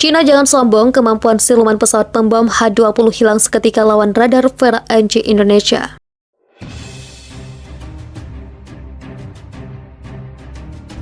Cina jangan sombong, kemampuan siluman pesawat pembom H-20 hilang seketika lawan radar Vera NG Indonesia.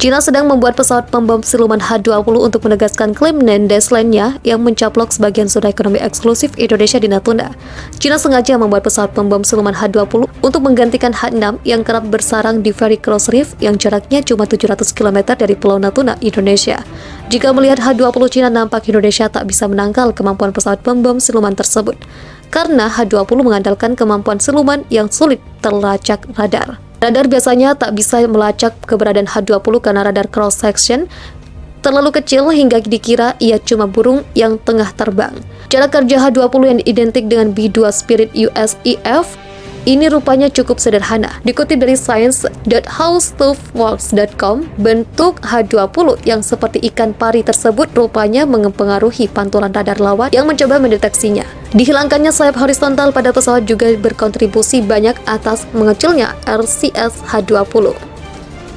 Cina sedang membuat pesawat pembom siluman H-20 untuk menegaskan klaim Nendes lainnya yang mencaplok sebagian zona ekonomi eksklusif Indonesia di Natuna. Cina sengaja membuat pesawat pembom siluman H-20 untuk menggantikan H-6 yang kerap bersarang di Very Cross Reef yang jaraknya cuma 700 km dari Pulau Natuna, Indonesia. Jika melihat H-20 Cina, nampak Indonesia tak bisa menangkal kemampuan pesawat pembom siluman tersebut. Karena H-20 mengandalkan kemampuan siluman yang sulit terlacak radar. Radar biasanya tak bisa melacak keberadaan H-20 karena radar cross-section terlalu kecil hingga dikira ia cuma burung yang tengah terbang. Cara kerja H-20 yang identik dengan B-2 Spirit USEF ini rupanya cukup sederhana. Dikutip dari science.howstuffworks.com, bentuk H-20 yang seperti ikan pari tersebut rupanya mempengaruhi pantulan radar lawan yang mencoba mendeteksinya. Dihilangkannya sayap horizontal pada pesawat juga berkontribusi banyak atas mengecilnya RCS H-20.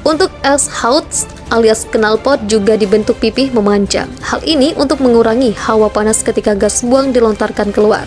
Untuk S-Houts alias knalpot juga dibentuk pipih memanjang. Hal ini untuk mengurangi hawa panas ketika gas buang dilontarkan keluar.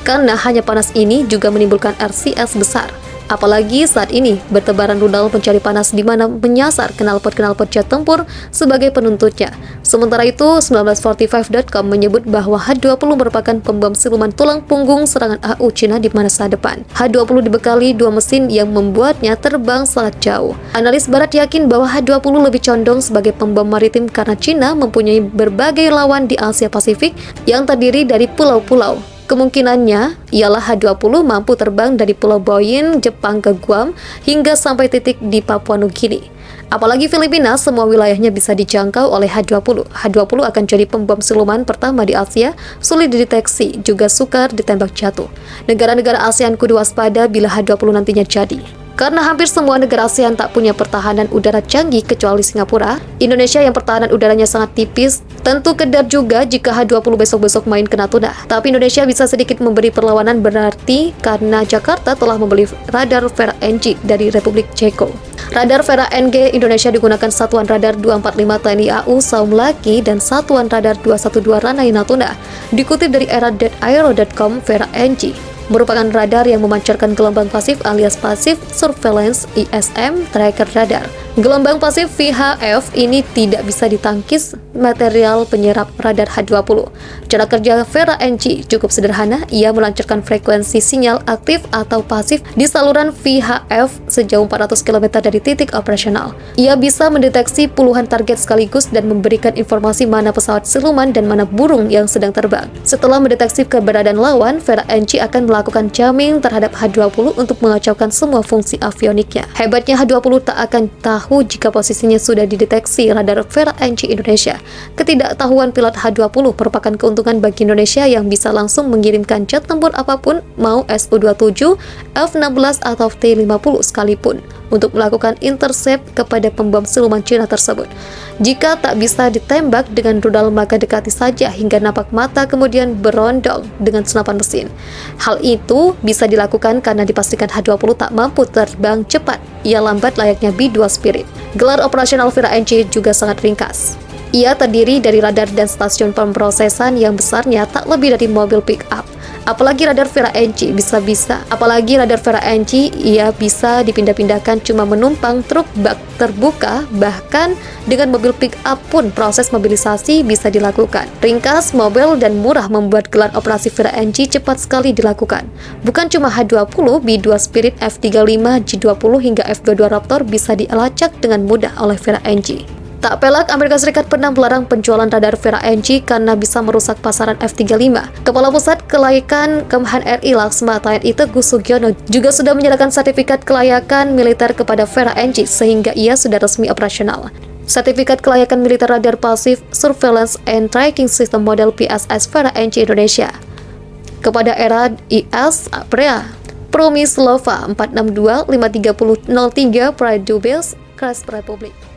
Karena hanya panas ini juga menimbulkan RCS besar. Apalagi saat ini bertebaran rudal pencari panas di mana menyasar knalpot-knalpot jet tempur sebagai penuntutnya. Sementara itu, 1945.com menyebut bahwa H-20 merupakan pembom siluman tulang punggung serangan AU Cina di masa depan. H-20 dibekali dua mesin yang membuatnya terbang sangat jauh. Analis barat yakin bahwa H-20 lebih condong sebagai pembom maritim karena Cina mempunyai berbagai lawan di Asia Pasifik yang terdiri dari pulau-pulau. Kemungkinannya ialah H-20 mampu terbang dari Pulau Boyne, Jepang ke Guam, hingga sampai titik di Papua Nugini. Apalagi Filipina, semua wilayahnya bisa dijangkau oleh H-20. H-20 akan jadi pembom siluman pertama di Asia, sulit dideteksi, juga sukar ditembak jatuh. Negara-negara ASEAN kudu waspada bila H-20 nantinya jadi. Karena hampir semua negara ASEAN tak punya pertahanan udara canggih kecuali Singapura, Indonesia yang pertahanan udaranya sangat tipis, tentu kedar juga jika H-20 besok-besok main ke Natuna. Tapi Indonesia bisa sedikit memberi perlawanan berarti karena Jakarta telah membeli radar Vera NG dari Republik Ceko. Radar Vera NG Indonesia digunakan Satuan Radar 245 TNI AU Saum Laki dan Satuan Radar 212 Ranai Natuna. Dikutip dari era.aero.com, Vera NG merupakan radar yang memancarkan gelombang pasif alias Passive Surveillance ISM Tracker Radar. Gelombang pasif VHF ini tidak bisa ditangkis material penyerap radar H-20. Cara kerja Vera NG cukup sederhana, ia melancarkan frekuensi sinyal aktif atau pasif di saluran VHF sejauh 400 km dari titik operasional. Ia bisa mendeteksi puluhan target sekaligus dan memberikan informasi mana pesawat siluman dan mana burung yang sedang terbang. Setelah mendeteksi keberadaan lawan, Vera NG akan melakukan jamming terhadap H-20 untuk mengacaukan semua fungsi avioniknya. Hebatnya H-20 tak akan tahu jika posisinya sudah dideteksi radar Vera NG Indonesia. Ketidaktahuan pilot H-20 merupakan keuntungan bagi Indonesia yang bisa langsung mengirimkan jet tempur apapun, mau Su-27, F-16 atau T-50 sekalipun, untuk melakukan intercept kepada pembom siluman Cina tersebut. Jika tak bisa ditembak dengan rudal, maka dekati saja hingga nampak mata kemudian berondong dengan senapan mesin. Hal itu bisa dilakukan karena dipastikan H-20 tak mampu terbang cepat. Ia lambat layaknya B-2 Spirit. Gelar operasional Vera NG juga sangat ringkas. Ia terdiri dari radar dan stasiun pemrosesan yang besarnya tak lebih dari mobil pick-up. Apalagi radar Vera NG ia bisa dipindah-pindahkan cuma menumpang truk bak terbuka, bahkan dengan mobil pick-up pun proses mobilisasi bisa dilakukan. Ringkas, mobil, dan murah membuat gelar operasi Vera NG cepat sekali dilakukan. Bukan cuma H-20, B-2 Spirit, F-35, J-20 hingga F-22 Raptor bisa dilacak dengan mudah oleh Vera NG. Tak pelak, Amerika Serikat pernah melarang penjualan radar Vera NG karena bisa merusak pasaran F-35. Kepala Pusat Kelayakan Kemhan RI Laksma TNI Teguh Sugiono juga sudah menyerahkan sertifikat kelayakan militer kepada Vera NG sehingga ia sudah resmi operasional. Sertifikat kelayakan militer radar Passive Surveillance and Tracking System model PSS Vera NG Indonesia kepada era IS Prea Promislova 462 53003 Pradubes Kras Republik.